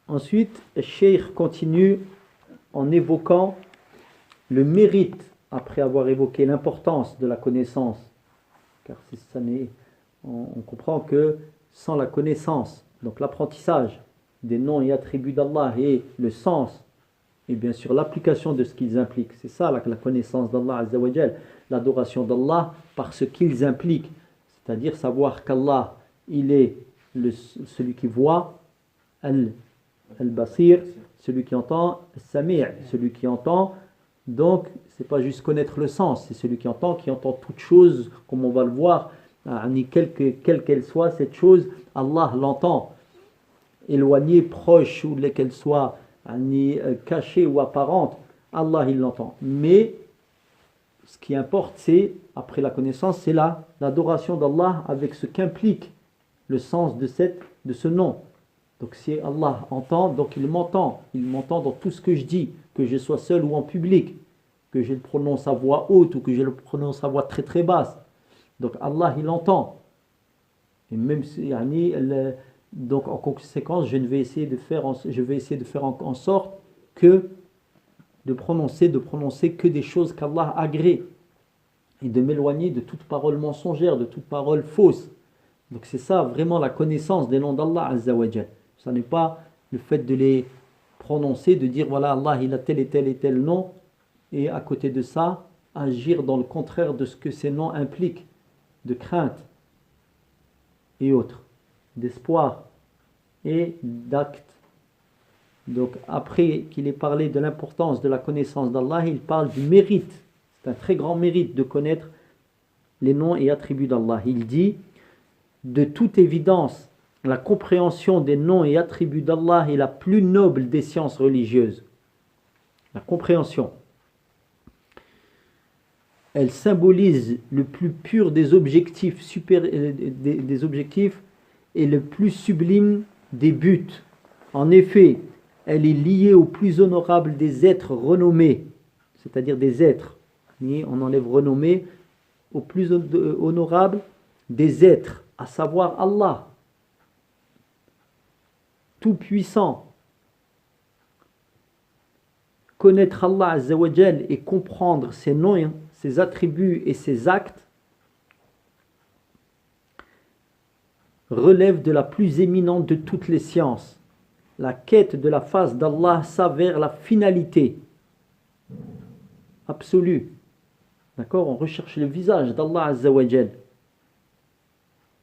Ensuite, le cheikh continue en évoquant le mérite, après avoir évoqué l'importance de la connaissance. Car on comprend que sans la connaissance, donc l'apprentissage des noms et attributs d'Allah et le sens, et bien sûr l'application de ce qu'ils impliquent, c'est ça la connaissance d'Allah Azza wa Jal, l'adoration d'Allah par ce qu'ils impliquent, c'est-à-dire savoir qu'Allah, il est celui qui voit, al-basir, celui qui entend, al-sami', celui qui entend. Donc c'est pas juste connaître le sens, c'est celui qui entend toute chose, comme on va le voir, quelle qu'elle soit cette chose, Allah l'entend, éloignée, proche, ou qu'elle soit cachée ou apparente, Allah il l'entend. Mais ce qui importe, c'est, après la connaissance, c'est l'adoration d'Allah avec ce qu'implique le sens de ce nom. Donc si Allah entend, donc il m'entend dans tout ce que je dis, que je sois seul ou en public, que je le prononce à voix haute ou que je le prononce à voix très très basse. Donc Allah il entend. Et même si, donc en conséquence, je vais essayer de faire en sorte que de prononcer que des choses qu'Allah agrée et de m'éloigner de toute parole mensongère, de toute parole fausse. Donc c'est ça vraiment la connaissance des noms d'Allah Azza wa Jal. Ça n'est pas le fait de les prononcer, de dire voilà Allah il a tel et tel et tel nom, et à côté de ça, agir dans le contraire de ce que ces noms impliquent, de crainte et autres, d'espoir et d'actes. Donc après qu'il ait parlé de l'importance de la connaissance d'Allah, il parle du mérite. C'est un très grand mérite de connaître les noms et attributs d'Allah. Il dit, de toute évidence, la compréhension des noms et attributs d'Allah est la plus noble des sciences religieuses. La compréhension. Elle symbolise le plus pur des objectifs, des objectifs et le plus sublime des buts. En effet, elle est liée au plus honorable des êtres renommés, c'est-à-dire des êtres. On enlève renommé, au plus honorable des êtres, à savoir Allah, tout puissant. Connaître Allah Azza wa Jal et comprendre ses noms, ses attributs et ses actes relève de la plus éminente de toutes les sciences. La quête de la face d'Allah s'avère la finalité absolue. D'accord? On recherche le visage d'Allah Azza wa Jal.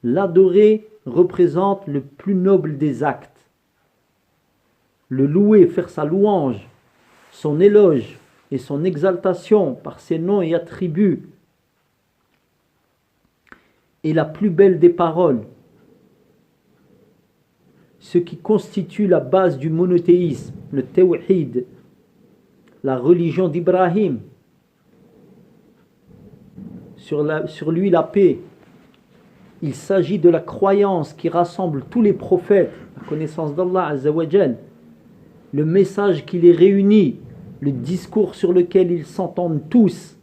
L'adorer représente le plus noble des actes. Le louer, faire sa louange, son éloge et son exaltation par ses noms et attributs est la plus belle des paroles. Ce qui constitue la base du monothéisme, le tawhid, la religion d'Ibrahim, sur lui la paix. Il s'agit de la croyance qui rassemble tous les prophètes, la connaissance d'Allah Azza wa Jal, le message qui les réunit, le discours sur lequel ils s'entendent tous.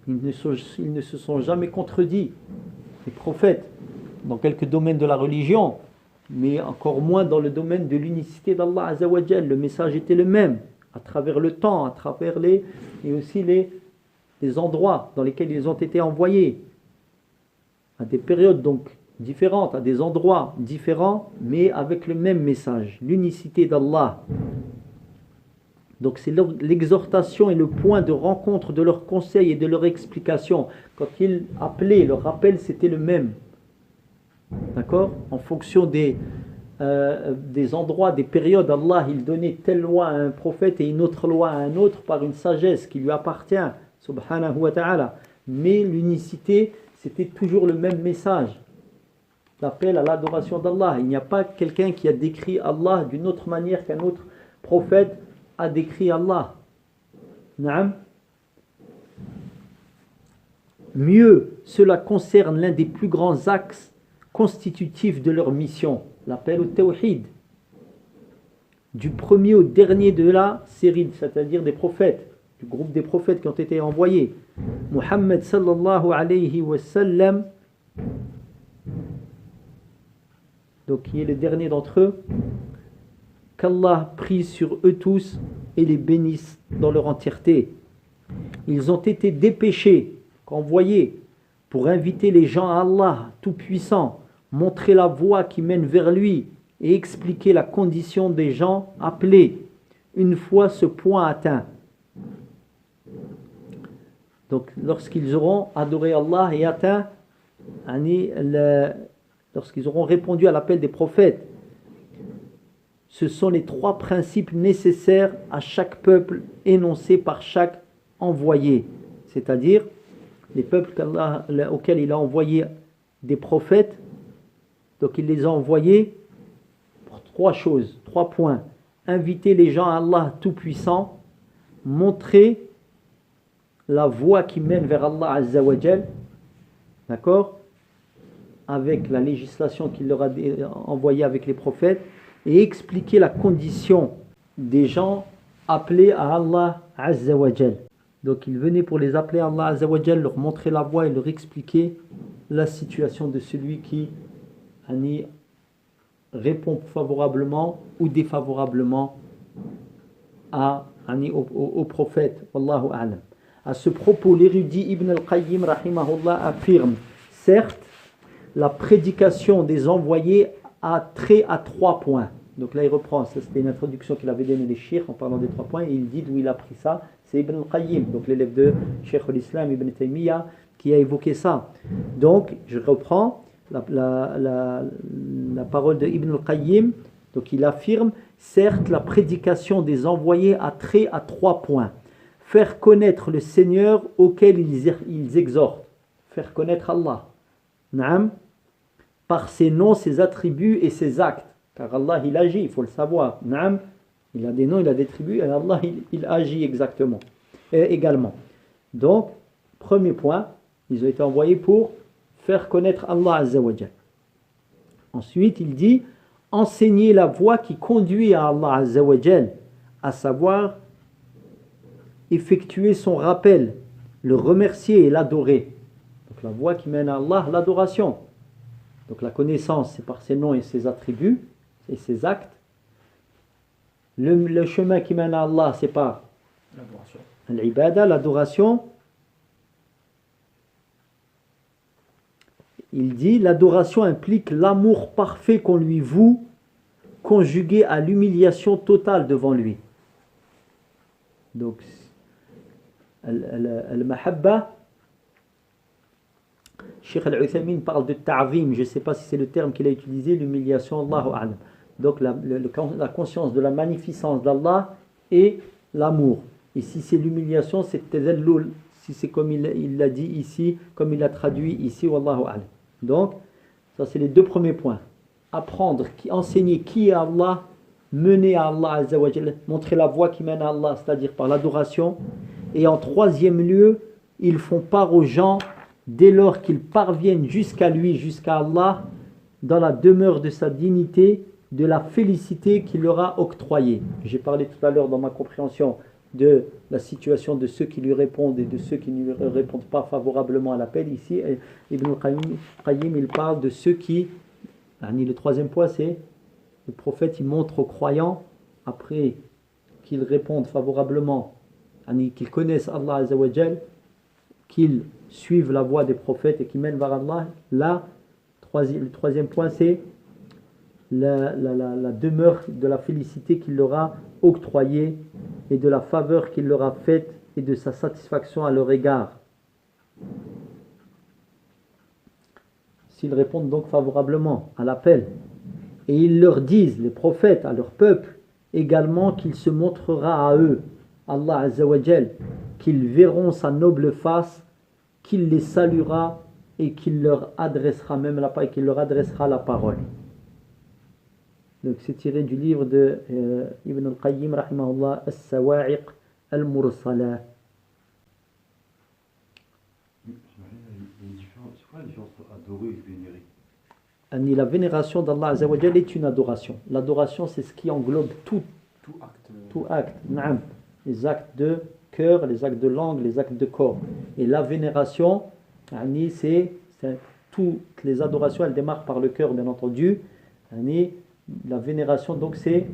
Ils ne se sont jamais contredits, les prophètes, dans quelques domaines de la religion, mais encore moins dans le domaine de l'unicité d'Allah Azza wa Jal. Le message était le même, à travers le temps, à travers et aussi les endroits dans lesquels ils ont été envoyés, à des périodes donc différentes, à des endroits différents, mais avec le même message, l'unicité d'Allah. Donc c'est l'exhortation et le point de rencontre de leurs conseils et de leurs explications. Quand ils appelaient, leur rappel, c'était le même. D'accord? En fonction des endroits, des périodes, Allah, il donnait telle loi à un prophète et une autre loi à un autre par une sagesse qui lui appartient, subhanahu wa ta'ala. Mais l'unicité, c'était toujours le même message. L'appel à l'adoration d'Allah. Il n'y a pas quelqu'un qui a décrit Allah d'une autre manière qu'un autre prophète a décrit Allah. Naam. Mieux, cela concerne l'un des plus grands axes constitutifs de leur mission, l'appel au tawhid. Du premier au dernier de la série, c'est-à-dire des prophètes, du groupe des prophètes qui ont été envoyés. Muhammad sallallahu alayhi wa sallam, donc qui est le dernier d'entre eux, qu'Allah prie sur eux tous et les bénisse dans leur entièreté. Ils ont été dépêchés, envoyés, pour inviter les gens à Allah Tout-Puissant, montrer la voie qui mène vers lui et expliquer la condition des gens appelés, une fois ce point atteint. Donc, lorsqu'ils auront adoré Allah et atteint, lorsqu'ils auront répondu à l'appel des prophètes, ce sont les 3 principes nécessaires à chaque peuple énoncés par chaque envoyé. C'est-à-dire, les peuples auxquels il a envoyé des prophètes, donc il les a envoyés pour 3 choses, 3 points. Inviter les gens à Allah Tout-Puissant, montrer la voie qui mène vers Allah Azza wa Jal, d'accord, avec la législation qu'il leur a envoyée avec les prophètes, et expliquer la condition des gens appelés à Allah Azza wa Jal. Donc il venait pour les appeler à Allah Azza wa Jal, leur montrer la voie et leur expliquer la situation de celui qui répond favorablement ou défavorablement au prophète. Wallahu a'lam. À ce propos, l'érudit Ibn al-Qayyim rahimahullah affirme: certes, la prédication des envoyés a trait à 3 points. Donc là il reprend, ça c'était une introduction qu'il avait donnée les Cheikh en parlant des 3 points, et il dit d'où il a pris ça, c'est Ibn al-Qayyim, donc l'élève de Cheikh al-Islam Ibn Taymiyyah, qui a évoqué ça. Donc je reprends la parole de Ibn al-Qayyim. Donc il affirme: certes, la prédication des envoyés a trait à 3 points. Faire connaître le Seigneur auquel ils exhortent, faire connaître Allah, Naam, par ses noms, ses attributs et ses actes. Car Allah, il agit, il faut le savoir. Naam, il a des noms, il a des attributs, et Allah, il agit exactement, également. Donc, premier point, ils ont été envoyés pour faire connaître Allah Azza wa Jal. Ensuite, il dit: enseigner la voie qui conduit à Allah Azza wa Jal, à savoir effectuer son rappel, le remercier et l'adorer. Donc la voie qui mène à Allah, l'adoration. Donc la connaissance, c'est par ses noms et ses attributs et ses actes. Le chemin qui mène à Allah, c'est par l'ibada, l'adoration. Il dit: l'adoration implique l'amour parfait qu'on lui voue, conjugué à l'humiliation totale devant lui. Donc al-mahabba, Cheikh Al-Uthaymin parle de ta'zim, je ne sais pas si c'est le terme qu'il a utilisé, l'humiliation, Allahu a'lam. Donc la conscience de la magnificence d'Allah et l'amour. Et si c'est l'humiliation, c'est tadallul, si c'est comme il l'a dit ici, comme il l'a traduit ici, Wallahu a'lam. Donc, ça c'est les 2 premiers points. Apprendre, enseigner qui est Allah, mener à Allah Azza wa Jalla, montrer la voie qui mène à Allah, c'est-à-dire par l'adoration. Et en 3e lieu, ils font part aux gens dès lors qu'ils parviennent jusqu'à lui, jusqu'à Allah, dans la demeure de sa dignité, de la félicité qu'il leur a octroyée. J'ai parlé tout à l'heure dans ma compréhension de la situation de ceux qui lui répondent et de ceux qui ne lui répondent pas favorablement à l'appel. Ici, Ibn al-Qayyim, il parle de ceux qui... Le 3e point, c'est le prophète, il montre aux croyants, après qu'ils répondent favorablement, qu'ils connaissent Allah Azza wa Jal, qu'ils suivent la voie des prophètes et qu'ils mènent vers Allah. Là, le 3e point, c'est la demeure de la félicité qu'il leur a octroyée et de la faveur qu'il leur a faite et de sa satisfaction à leur égard. S'ils répondent donc favorablement à l'appel. Et ils leur disent, les prophètes, à leur peuple, également qu'il se montrera à eux, Allah Azza wa Jal, qu'ils verront sa noble face, qu'il les saluera et qu'il leur adressera même la parole. Donc c'est tiré du livre de Ibn al-Qayyim rahimahullah, As-Sawa'iq al-Mursala. C'est quoi la différence entre adorer et vénérer? La vénération d'Allah Azza wa Jal est une adoration. L'adoration, c'est ce qui englobe tout acte. Naam. Les actes de cœur, les actes de langue, les actes de corps. Et la vénération, c'est toutes les adorations, elles démarrent par le cœur, bien entendu. La vénération, donc, c'est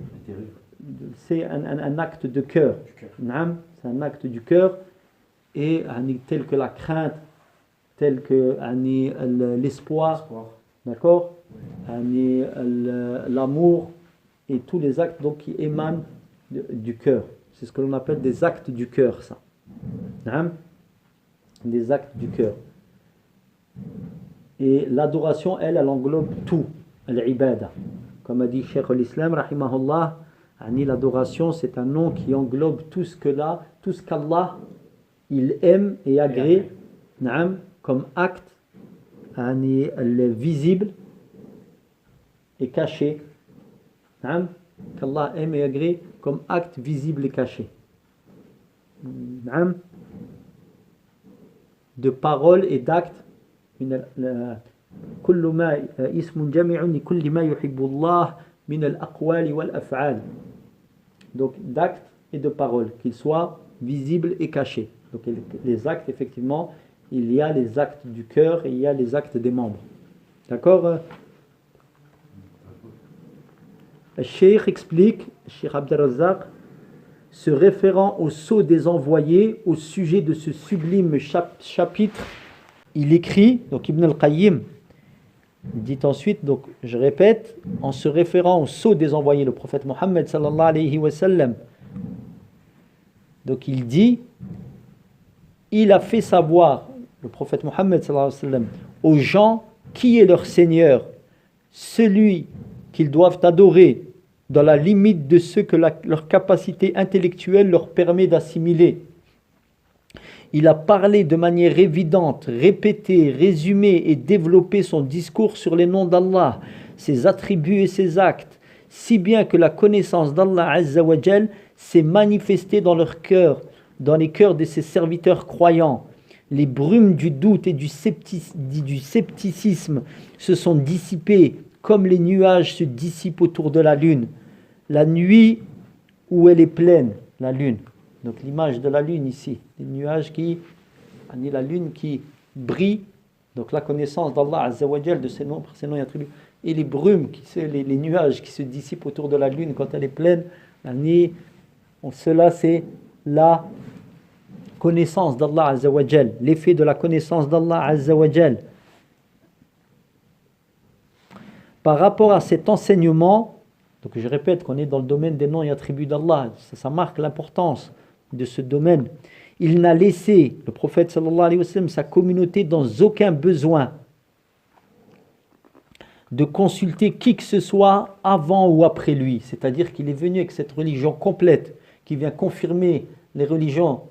c'est un acte de cœur. Naam, c'est un acte du cœur. Et tel que la crainte, tel que l'espoir, d'accord, l'amour et tous les actes donc, qui émanent du cœur. C'est ce que l'on appelle des actes du cœur, ça. Naam, des actes du cœur. Et l'adoration, elle englobe tout, l'ibada. Comme a dit Cheikh l'Islam, rahimahullah, l'adoration, c'est un nom qui englobe tout ce qu'Allah il aime et agrée, comme acte visible et caché. Qu'Allah aime et agrée comme acte visible et caché. De paroles et d'actes. كل ما اسم جامع لكل ما يحب الله من الأقوال والأفعال. Donc d'actes et de paroles, qu'ils soient visibles et cachés. Donc les actes, effectivement, il y a les actes du cœur et il y a les actes des membres. D'accord? Le Cheikh explique, Cheikh Abdel Razzaq, se référant au sceau des envoyés au sujet de ce sublime chapitre, il écrit, donc Ibn al-Qayyim dit ensuite, donc je répète, en se référant au sceau des envoyés, le prophète Mohammed sallallahu alayhi wa sallam, donc il dit, il a fait savoir, le prophète Mohammed sallallahu alayhi wa sallam, aux gens qui est leur Seigneur, celui qu'ils doivent adorer dans la limite de ce que leur capacité intellectuelle leur permet d'assimiler. Il a parlé de manière évidente, répété, résumé et développé son discours sur les noms d'Allah, ses attributs et ses actes, si bien que la connaissance d'Allah Azza wa Jal s'est manifestée dans leur cœur, dans les cœurs de ses serviteurs croyants. Les brumes du doute et du scepticisme se sont dissipées comme les nuages se dissipent autour de la lune. La nuit où elle est pleine, la lune. Donc l'image de la lune ici, les nuages la lune qui brille, donc la connaissance d'Allah Azza wa Jal, de ses noms et attributs, et les brumes, les nuages qui se dissipent autour de la lune quand elle est pleine, cela c'est la connaissance d'Allah Azza wa Jal, l'effet de la connaissance d'Allah Azza wa Jal. Par rapport à cet enseignement, donc je répète qu'on est dans le domaine des noms et attributs d'Allah, ça marque l'importance de ce domaine. Il n'a laissé, le prophète sallallahu alayhi wa sallam, sa communauté dans aucun besoin de consulter qui que ce soit avant ou après lui. C'est-à-dire qu'il est venu avec cette religion complète qui vient confirmer les religions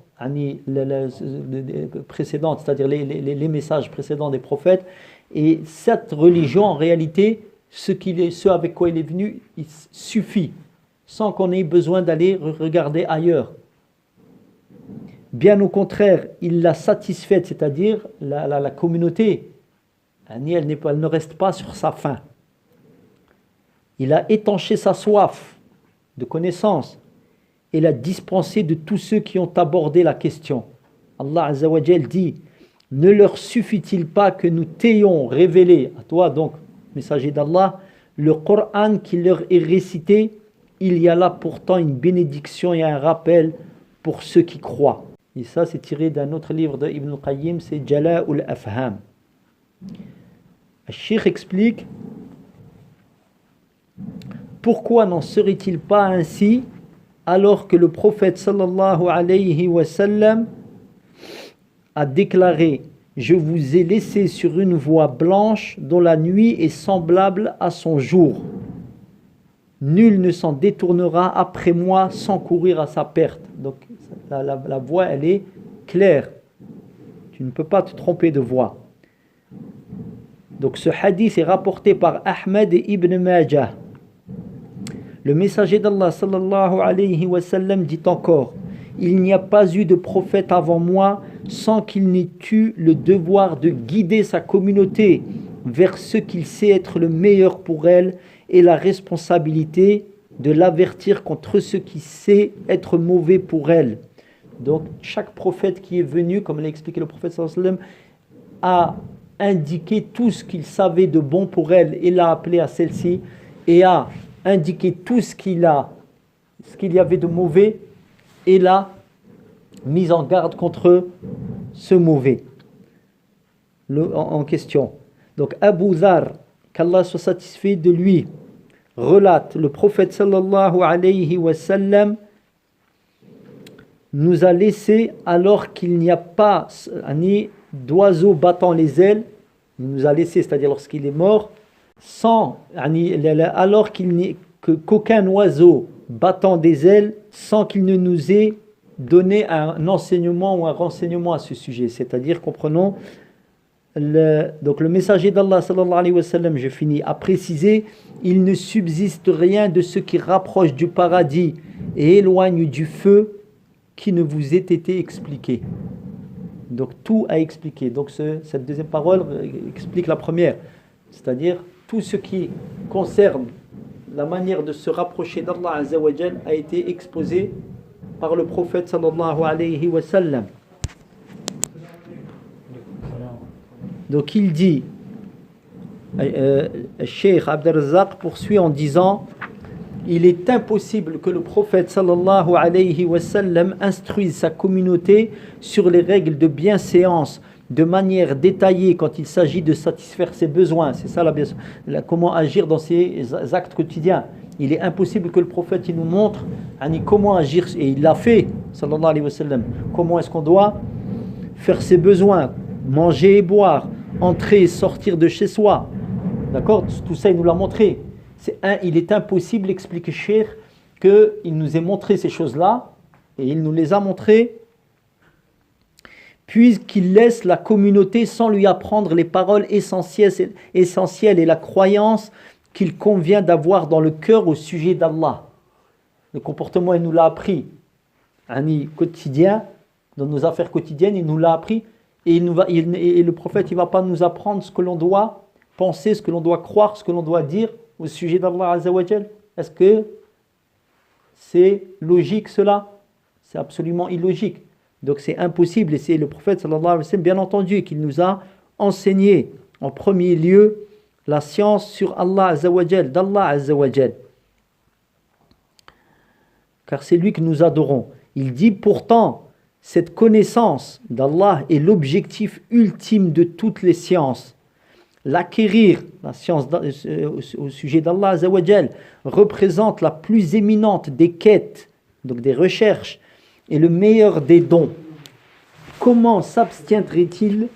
précédentes, c'est-à-dire les messages précédents des prophètes. Et cette religion, en réalité, ce avec quoi il est venu, il suffit, sans qu'on ait besoin d'aller regarder ailleurs. Bien au contraire, il l'a satisfaite, c'est-à-dire la communauté, elle ne reste pas sur sa faim. Il a étanché sa soif de connaissance et l'a dispensé de tous ceux qui ont abordé la question. Allah Azza wa Jal dit, ne leur suffit-il pas que nous t'ayons révélé, à toi donc, messager d'Allah, le Coran qui leur est récité, il y a là pourtant une bénédiction et un rappel pour ceux qui croient. Et ça, c'est tiré d'un autre livre de Ibn al-Qayyim, c'est Jala'ul Afham. Le Cheikh explique pourquoi n'en serait-il pas ainsi alors que le prophète sallallahu alayhi wa sallam a déclaré: je vous ai laissé sur une voie blanche dont la nuit est semblable à son jour. Nul ne s'en détournera après moi sans courir à sa perte. Donc la voie, elle est claire. Tu ne peux pas te tromper de voie. Donc ce hadith est rapporté par Ahmed et Ibn Majah. Le messager d'Allah sallallahu alayhi wa sallam dit encore: il n'y a pas eu de prophète avant moi sans qu'il n'ait eu le devoir de guider sa communauté vers ce qu'il sait être le meilleur pour elle et la responsabilité de l'avertir contre ce qui sait être mauvais pour elle. Donc chaque prophète qui est venu, comme l'a expliqué le prophète sallallahu alayhi wa sallam, a indiqué tout ce qu'il savait de bon pour elle et l'a appelé à celle-ci, et a indiqué tout ce qu'il a ce qu'il y avait de mauvais et la mise en garde contre ce mauvais en question. Donc Abu Dhar, qu'Allah soit satisfait de lui, relate, le prophète sallallahu alayhi wa sallam nous a laissé alors qu'il n'y a pas ni d'oiseau battant les ailes, il nous a laissé, c'est-à-dire lorsqu'il est mort, alors qu'il n'y qu'aucun oiseau battant des ailes sans qu'il ne nous ait donné un enseignement ou un renseignement à ce sujet. C'est-à-dire, comprenons, donc le messager d'Allah sallallahu alayhi wa sallam, je finis, a précisé, il ne subsiste rien de ce qui rapproche du paradis et éloigne du feu qui ne vous ait été expliqué. Donc tout a expliqué. Donc cette deuxième parole explique la première. C'est-à-dire tout ce qui concerne la manière de se rapprocher d'Allah Azza wa Jal a été exposé par le prophète sallallahu alayhi wa sallam. Donc il dit, Cheikh Abd al-Razzaq poursuit en disant, il est impossible que le prophète sallallahu alayhi wa sallam instruise sa communauté sur les règles de bienséance de manière détaillée quand il s'agit de satisfaire ses besoins. C'est ça comment agir dans ses actes quotidiens. Il est impossible que le prophète il nous montre comment agir, et il l'a fait, sallallahu alayhi wa sallam. Comment est-ce qu'on doit faire ses besoins, manger et boire, entrer et sortir de chez soi. D'accord ? Tout ça, il nous l'a montré. Il est impossible d'expliquer Cheikh qu'il nous ait montré ces choses-là, et il nous les a montrées, puisqu'il laisse la communauté sans lui apprendre les paroles essentielles et la croyance qu'il convient d'avoir dans le cœur au sujet d'Allah. Le comportement, il nous l'a appris. Quotidien, dans nos affaires quotidiennes, il nous l'a appris. Et le prophète, il ne va pas nous apprendre ce que l'on doit penser, ce que l'on doit croire, ce que l'on doit dire au sujet d'Allah Azza wa Jal. Est-ce que c'est logique cela? C'est absolument illogique. Donc c'est impossible. Et c'est le prophète sallallahu alayhi wa sallam, bien entendu, qu'il nous a enseigné en premier lieu la science sur Allah Azza wa Jal, d'Allah Azza wa Jal. Car c'est lui que nous adorons. Il dit pourtant, cette connaissance d'Allah est l'objectif ultime de toutes les sciences. L'acquérir, la science au sujet d'Allah Azza wa Jal, représente la plus éminente des quêtes, donc des recherches, et le meilleur des dons. Comment s'abstiendrait-il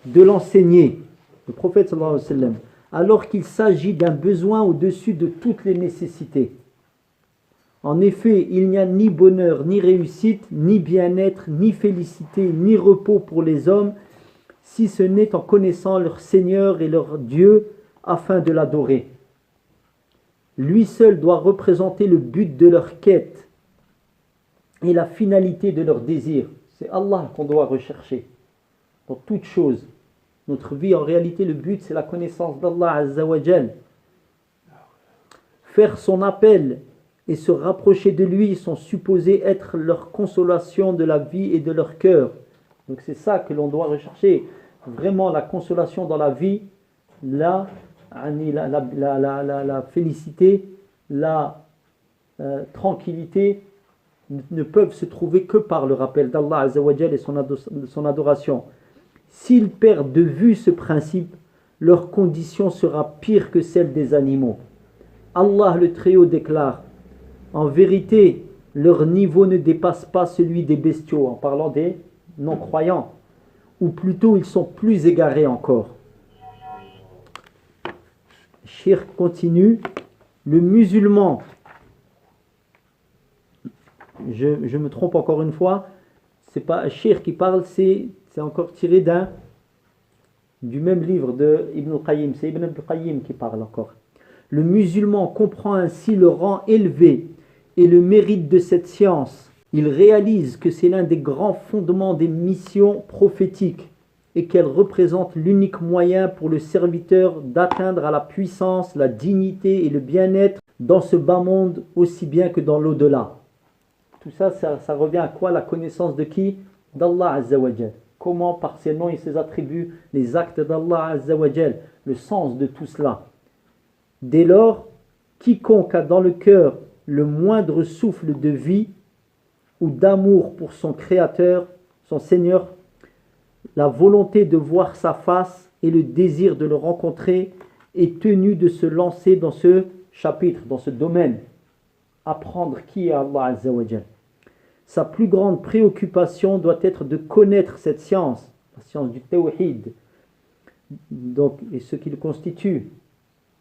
de l'enseigner, le prophète sallallahu alayhi wa sallam, alors qu'il s'agit d'un besoin au-dessus de toutes les nécessités? En effet, il n'y a ni bonheur, ni réussite, ni bien-être, ni félicité, ni repos pour les hommes, si ce n'est en connaissant leur Seigneur et leur Dieu afin de l'adorer. Lui seul doit représenter le but de leur quête et la finalité de leur désir. C'est Allah qu'on doit rechercher dans toute chose. Notre vie, en réalité, le but, c'est la connaissance d'Allah Azza wa Jal. Faire son appel et se rapprocher de lui sont supposés être leur consolation de la vie et de leur cœur. Donc c'est ça que l'on doit rechercher. Vraiment la consolation dans la vie, la félicité, la tranquillité ne peuvent se trouver que par le rappel d'Allah Azza wa Jal et son adoration. S'ils perdent de vue ce principe, leur condition sera pire que celle des animaux. Allah le Très-Haut déclare: en vérité, leur niveau ne dépasse pas celui des bestiaux, en parlant des non-croyants, ou plutôt ils sont plus égarés encore. Cheikh continue, le musulman, je me trompe encore une fois, c'est pas Cheikh qui parle, c'est encore tiré du même livre de Ibn al-Qayyim, c'est Ibn al-Qayyim qui parle encore. Le musulman comprend ainsi le rang élevé et le mérite de cette science. Il réalise que c'est l'un des grands fondements des missions prophétiques et qu'elle représente l'unique moyen pour le serviteur d'atteindre à la puissance, la dignité et le bien-être dans ce bas monde aussi bien que dans l'au-delà. Tout ça, ça revient à quoi? La connaissance de qui? D'Allah Azza wa Jal. Comment par ses noms et ses attributs, les actes d'Allah Azza wa Jal, le sens de tout cela. Dès lors, quiconque a dans le cœur le moindre souffle de vie ou d'amour pour son Créateur, son Seigneur, la volonté de voir sa face et le désir de le rencontrer est tenu de se lancer dans ce chapitre, dans ce domaine. Apprendre qui est Allah Azza wa Jal. Sa plus grande préoccupation doit être de connaître cette science, la science du tawhid, donc, et ce qui le constitue.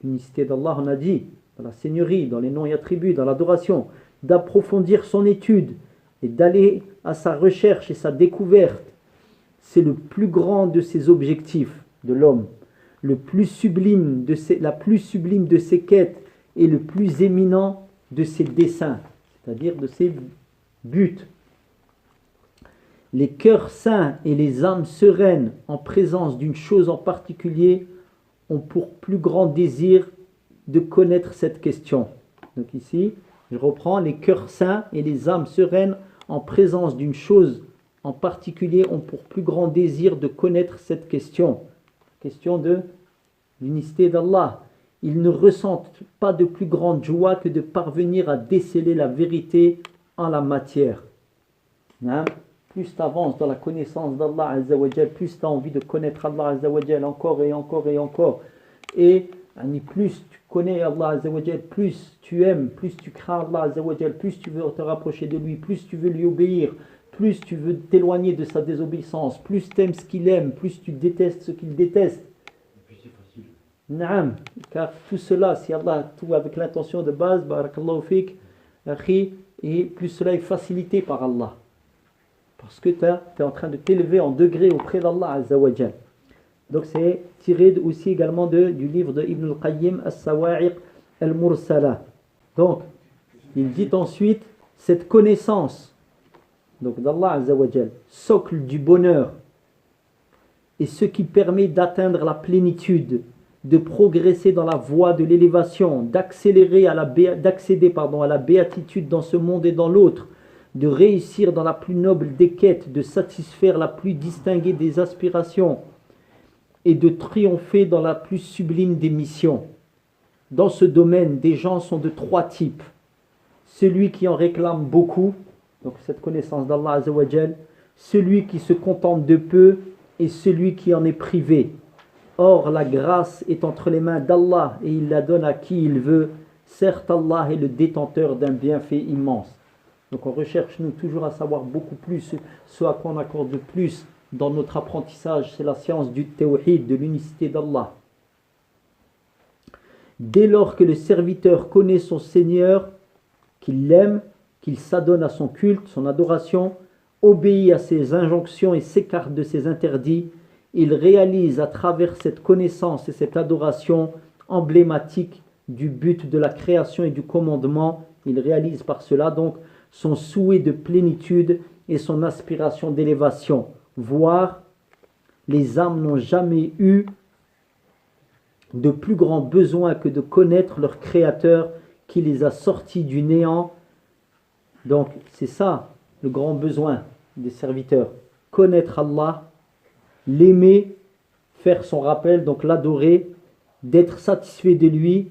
L'unicité d'Allah, on a dit, dans la seigneurie, dans les noms et attributs, dans l'adoration, d'approfondir son étude et d'aller à sa recherche et sa découverte. C'est le plus grand de ses objectifs de l'homme, la plus sublime de ses quêtes et le plus éminent de ses desseins, c'est-à-dire de ses buts. Les cœurs saints et les âmes sereines en présence d'une chose en particulier ont pour plus grand désir de connaître cette question. Donc ici, je reprends, les cœurs saints et les âmes sereines en présence d'une chose en particulier ont pour plus grand désir de connaître cette question de l'unicité d'Allah. Ils ne ressentent pas de plus grande joie que de parvenir à déceler la vérité en la matière. Hein? Plus tu avances dans la connaissance d'Allah Azza wa Jal, plus tu as envie de connaître Allah Azza wa Jal encore et encore et encore. Et plus tu connais Allah Azza wa Jal, plus tu aimes, plus tu crains Allah Azza wa Jal, plus tu veux te rapprocher de lui, plus tu veux lui obéir, plus tu veux t'éloigner de sa désobéissance, plus tu aimes ce qu'il aime, plus tu détestes ce qu'il déteste. Et puis c'est facile. Naam, car tout cela, si Allah, tout avec l'intention de base, barakallahu fik, akhi, et plus cela est facilité par Allah. Parce que tu es en train de t'élever en degré auprès d'Allah Azza wa Jal. Donc c'est tiré aussi également du livre de Ibn al-Qayyim, As-Sawa'iq al-Mursala. Donc, il dit ensuite, cette connaissance donc d'Allah Azza wa Jal, socle du bonheur, et ce qui permet d'atteindre la plénitude, de progresser dans la voie de l'élévation, d'accéder à la béatitude dans ce monde et dans l'autre, de réussir dans la plus noble des quêtes, de satisfaire la plus distinguée des aspirations et de triompher dans la plus sublime des missions. Dans ce domaine, des gens sont de trois types. Celui qui en réclame beaucoup, donc cette connaissance d'Allah Azza wa Jal, celui qui se contente de peu et celui qui en est privé. Or, la grâce est entre les mains d'Allah et il la donne à qui il veut. Certes, Allah est le détenteur d'un bienfait immense. Donc on recherche, nous, toujours à savoir beaucoup plus, ce à quoi on accorde le plus dans notre apprentissage, c'est la science du tawhid, de l'unicité d'Allah. Dès lors que le serviteur connaît son Seigneur, qu'il l'aime, qu'il s'adonne à son culte, son adoration, obéit à ses injonctions et s'écarte de ses interdits, il réalise à travers cette connaissance et cette adoration emblématique du but de la création et du commandement, il réalise par cela donc son souhait de plénitude et son aspiration d'élévation. Voire, les âmes n'ont jamais eu de plus grand besoin que de connaître leur Créateur qui les a sortis du néant. Donc, c'est ça le grand besoin des serviteurs. Connaître Allah, l'aimer, faire son rappel, donc l'adorer, d'être satisfait de lui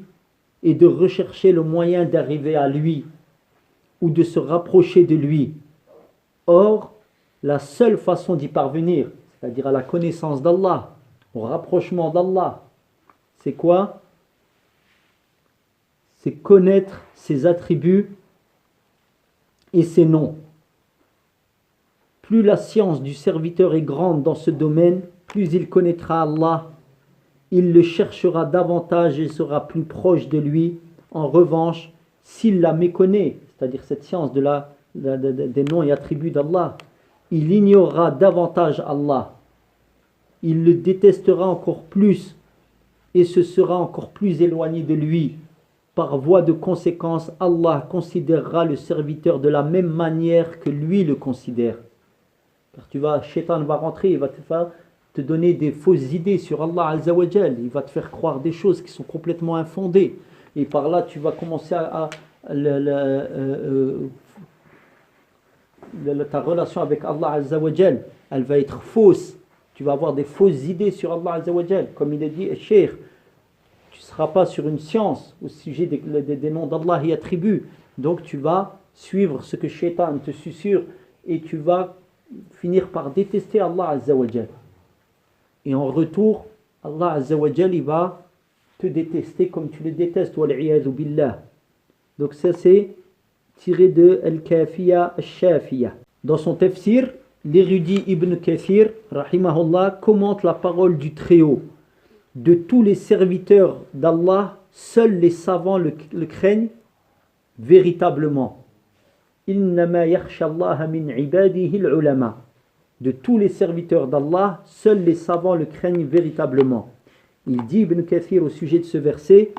et de rechercher le moyen d'arriver à lui ou de se rapprocher de lui. Or, la seule façon d'y parvenir, c'est-à-dire à la connaissance d'Allah, au rapprochement d'Allah, c'est quoi? C'est connaître ses attributs et ses noms. Plus la science du serviteur est grande dans ce domaine, plus il connaîtra Allah, il le cherchera davantage et sera plus proche de lui. En revanche, s'il la méconnaît, c'est-à-dire cette science des noms et attributs d'Allah, il ignorera davantage Allah. Il le détestera encore plus et se sera encore plus éloigné de lui. Par voie de conséquence, Allah considérera le serviteur de la même manière que lui le considère. Car Shaitan va rentrer, il va te donner des fausses idées sur Allah Azza wa Jal. Il va te faire croire des choses qui sont complètement infondées. Et par là, tu vas commencer ta relation avec Allah Azza wa Jal, elle va être fausse. Tu vas avoir des fausses idées sur Allah Azza wa Jal. Comme il a dit, Cheikh, tu ne seras pas sur une science au sujet des noms d'Allah et attributs, Donc tu vas suivre ce que Shaitan te susurre et tu vas finir par détester Allah Azza wa Jal. Et en retour, Allah Azza wa Jal, il va te détester comme tu le détestes. Wal'iyadhu billah. Donc ça c'est tiré de Al-Kafiya Al-Shafiya. Dans son tafsir, l'érudit Ibn Kathir, rahimahullah, commente la parole du Très-Haut. De tous les serviteurs d'Allah, seuls les savants le craignent véritablement. Innama yakhsha Allah min ibadihi al-ulama. De tous les serviteurs d'Allah, seuls les savants le craignent véritablement. Il dit Ibn Kathir au sujet de ce verset,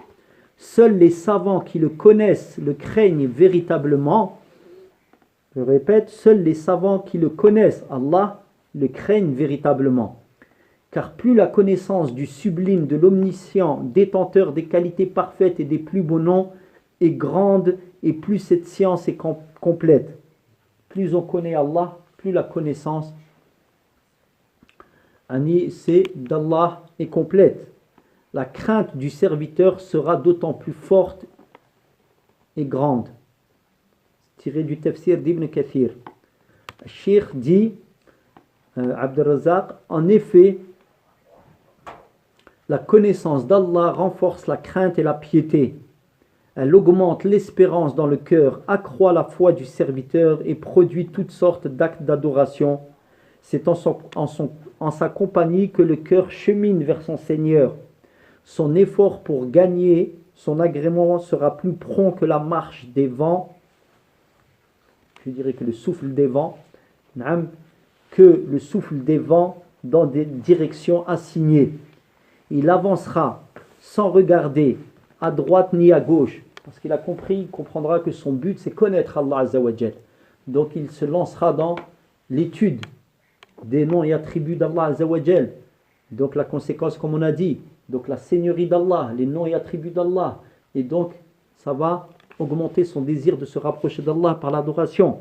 seuls les savants qui le connaissent le craignent véritablement. Je répète, seuls les savants qui le connaissent, Allah, le craignent véritablement. Car plus la connaissance du sublime, de l'omniscient, détenteur des qualités parfaites et des plus beaux noms, est grande, et plus cette science est complète. Plus on connaît Allah, plus la connaissance c'est d'Allah est complète. La crainte du serviteur sera d'autant plus forte et grande. Tiré du tafsir d'Ibn Kathir. Le Cheikh dit, Abd al-Razzaq, en effet, la connaissance d'Allah renforce la crainte et la piété. Elle augmente l'espérance dans le cœur, accroît la foi du serviteur et produit toutes sortes d'actes d'adoration. C'est en sa compagnie que le cœur chemine vers son Seigneur. Son effort pour gagner son agrément sera plus prompt que la marche des vents, je dirais que le souffle des vents, que le souffle des vents dans des directions assignées. Il avancera sans regarder à droite ni à gauche, parce qu'il a compris, il comprendra que son but c'est connaître Allah Azza wa Jal. Donc il se lancera dans l'étude des noms et attributs d'Allah Azza wa Jal. Donc la conséquence, comme on a dit, donc la seigneurie d'Allah, les noms et attributs d'Allah, et donc ça va augmenter son désir de se rapprocher d'Allah par l'adoration.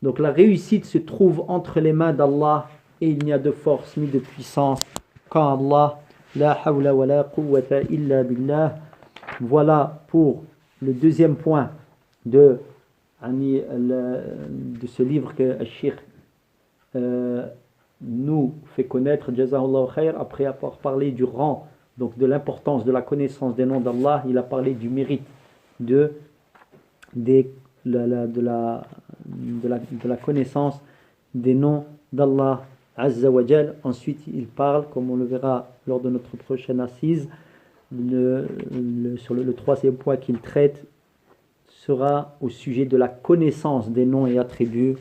Donc la réussite se trouve entre les mains d'Allah et il n'y a de force ni de puissance qu'en Allah. La hawla wa la quwwata illa billah. Voilà pour le deuxième point de ce livre que le Cheikh nous fait connaître, Jazahullah khair. Après avoir parlé du rang, donc de l'importance de la connaissance des noms d'Allah, il a parlé du mérite de la connaissance des noms d'Allah Azza wa Jal. Ensuite il parle, comme on le verra lors de notre prochaine assise, sur le troisième point qu'il traite sera au sujet de la connaissance des noms et attributs.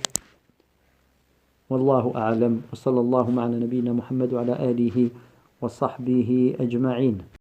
Wallahu a'lam wa sallallahu ala nabiyyina Muhammad wa ala alihi wa sahbihi ajma'in.